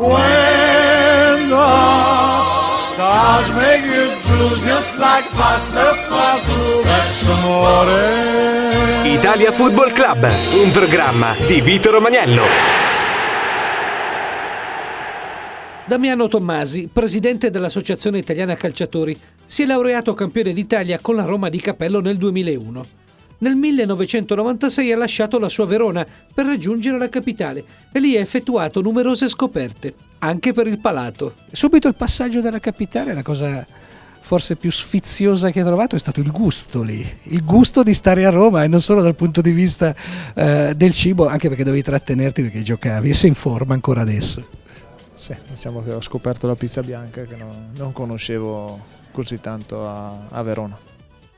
When the stars make it blue just like pasta fagioli, that's amore. Italia Football Club, un programma di Vito Romagnello. Damiano Tommasi, presidente dell'Associazione Italiana Calciatori, si è laureato campione d'Italia con la Roma di Capello nel 2001. Nel 1996 ha lasciato la sua Verona per raggiungere la capitale e lì ha effettuato numerose scoperte, anche per il palato. Subito il passaggio dalla capitale, la cosa forse più sfiziosa che ho trovato è stato il gusto lì, il gusto di stare a Roma, e non solo dal punto di vista del cibo, anche perché dovevi trattenerti perché giocavi e sei in forma ancora adesso. Sì, diciamo che ho scoperto la pizza bianca che non conoscevo così tanto a Verona.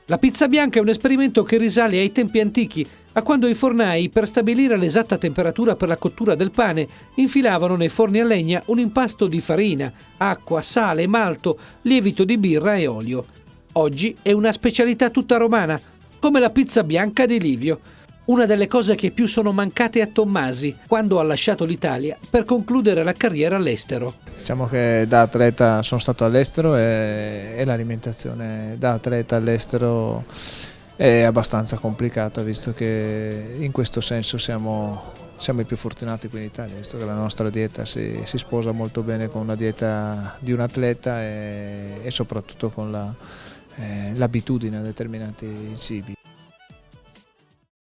La pizza bianca è un esperimento che risale ai tempi antichi, a quando i fornai, per stabilire l'esatta temperatura per la cottura del pane, infilavano nei forni a legna un impasto di farina, acqua, sale, malto, lievito di birra e olio. Oggi è una specialità tutta romana, come la pizza bianca di Livio. Una delle cose che più sono mancate a Tommasi quando ha lasciato l'Italia per concludere la carriera all'estero. Diciamo che da atleta sono stato all'estero e l'alimentazione da atleta all'estero è abbastanza complicata, visto che in questo senso siamo i più fortunati qui in Italia, visto che la nostra dieta si sposa molto bene con la dieta di un atleta e soprattutto con l'abitudine a determinati cibi.